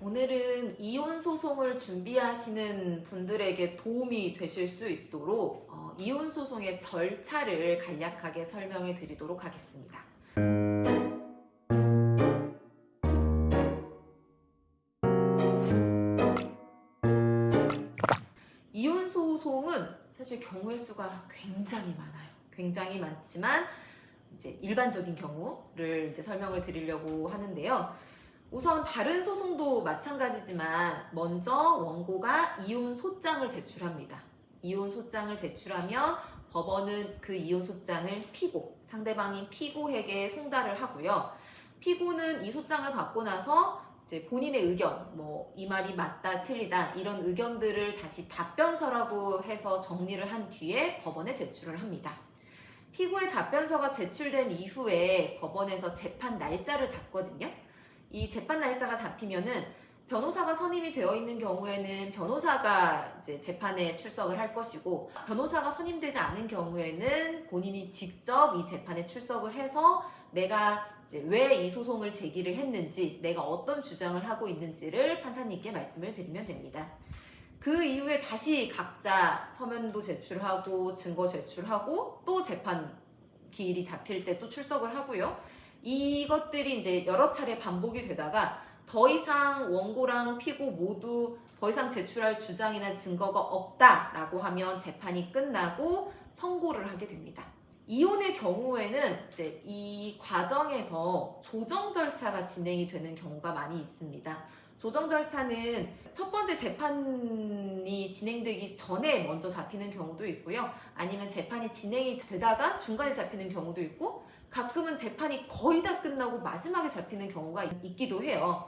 오늘은 이혼 소송을 준비하시는 분들에게 도움이 되실 수 있도록 이혼 소송의 절차를 간략하게 설명해 드리도록 하겠습니다. 이혼 소송은 사실 경우의 수가 굉장히 많아요. 굉장히 많지만 이제 일반적인 경우를 이제 설명을 드리려고 하는데요. 우선 다른 소송도 마찬가지지만 먼저 원고가 이혼 소장을 제출합니다. 이혼 소장을 제출하면 법원은 그 이혼 소장을 피고, 상대방인 피고에게 송달을 하고요. 피고는 이 소장을 받고 나서 이제 본인의 의견, 이 말이 맞다, 틀리다 이런 의견들을 다시 답변서라고 해서 정리를 한 뒤에 법원에 제출을 합니다. 피고의 답변서가 제출된 이후에 법원에서 재판 날짜를 잡거든요. 이 재판 날짜가 잡히면은 변호사가 선임이 되어 있는 경우에는 변호사가 이제 재판에 출석을 할 것이고, 변호사가 선임되지 않은 경우에는 본인이 직접 이 재판에 출석을 해서 내가 이제 왜 이 소송을 제기를 했는지, 내가 어떤 주장을 하고 있는지를 판사님께 말씀을 드리면 됩니다. 그 이후에 다시 각자 서면도 제출하고 증거 제출하고 또 재판 기일이 잡힐 때 또 출석을 하고요. 이것들이 이제 여러 차례 반복이 되다가 더 이상 원고랑 피고 모두 더 이상 제출할 주장이나 증거가 없다라고 하면 재판이 끝나고 선고를 하게 됩니다. 이혼의 경우에는 이제 이 과정에서 조정 절차가 진행이 되는 경우가 많이 있습니다. 조정 절차는 첫 번째 재판이 진행되기 전에 먼저 잡히는 경우도 있고요. 아니면 재판이 진행이 되다가 중간에 잡히는 경우도 있고, 가끔은 재판이 거의 다 끝나고 마지막에 잡히는 경우가 있기도 해요.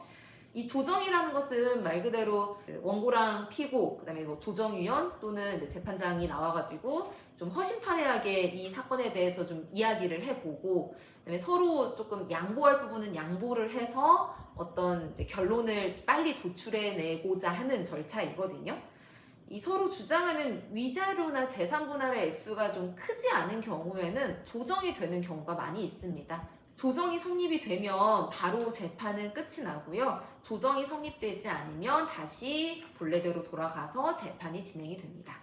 이 조정이라는 것은 말 그대로 원고랑 피고, 그다음에 조정위원 또는 이제 재판장이 나와가지고 좀 허심탄회하게 이 사건에 대해서 좀 이야기를 해보고, 그다음에 서로 조금 양보할 부분은 양보를 해서 어떤 이제 결론을 빨리 도출해내고자 하는 절차이거든요. 이 서로 주장하는 위자료나 재산 분할의 액수가 좀 크지 않은 경우에는 조정이 되는 경우가 많이 있습니다. 조정이 성립이 되면 바로 재판은 끝이 나고요. 조정이 성립되지 않으면 다시 본래대로 돌아가서 재판이 진행이 됩니다.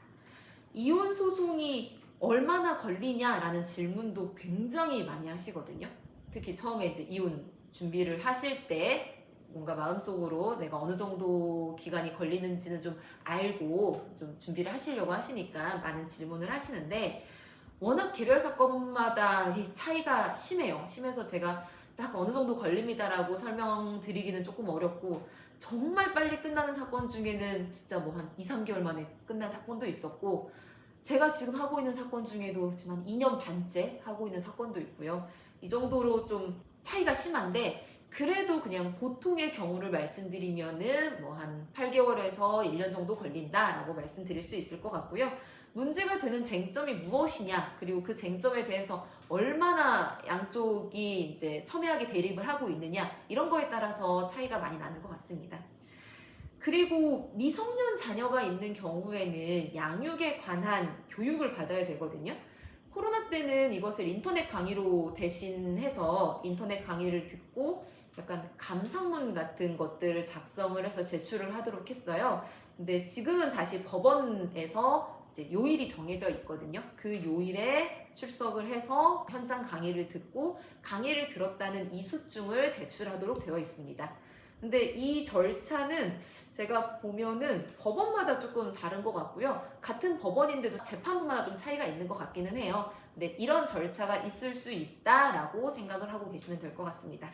이혼 소송이 얼마나 걸리냐라는 질문도 굉장히 많이 하시거든요. 특히 처음에 이제 이혼 준비를 하실 때 뭔가 마음속으로 내가 어느 정도 기간이 걸리는지는 좀 알고 좀 준비를 하시려고 하시니까 많은 질문을 하시는데, 워낙 개별 사건마다 이 차이가 심해요. 심해서 제가 딱 어느 정도 걸립니다라고 설명드리기는 조금 어렵고, 정말 빨리 끝나는 사건 중에는 진짜 한 2, 3개월 만에 끝난 사건도 있었고, 제가 지금 하고 있는 사건 중에도 지금 한 2년 반째 하고 있는 사건도 있고요. 이 정도로 좀 차이가 심한데, 그래도 그냥 보통의 경우를 말씀드리면은 한 8개월에서 1년 정도 걸린다라고 말씀드릴 수 있을 것 같고요. 문제가 되는 쟁점이 무엇이냐, 그리고 그 쟁점에 대해서 얼마나 양쪽이 이제 첨예하게 대립을 하고 있느냐, 이런 거에 따라서 차이가 많이 나는 것 같습니다. 그리고 미성년 자녀가 있는 경우에는 양육에 관한 교육을 받아야 되거든요. 코로나 때는 이것을 인터넷 강의로 대신해서 인터넷 강의를 듣고 약간 감상문 같은 것들을 작성을 해서 제출을 하도록 했어요. 근데 지금은 다시 법원에서 이제 요일이 정해져 있거든요. 그 요일에 출석을 해서 현장 강의를 듣고 강의를 들었다는 이수증을 제출하도록 되어 있습니다. 근데 이 절차는 제가 보면은 법원마다 조금 다른 것 같고요. 같은 법원인데도 재판부마다 좀 차이가 있는 것 같기는 해요. 근데 이런 절차가 있을 수 있다라고 생각을 하고 계시면 될 것 같습니다.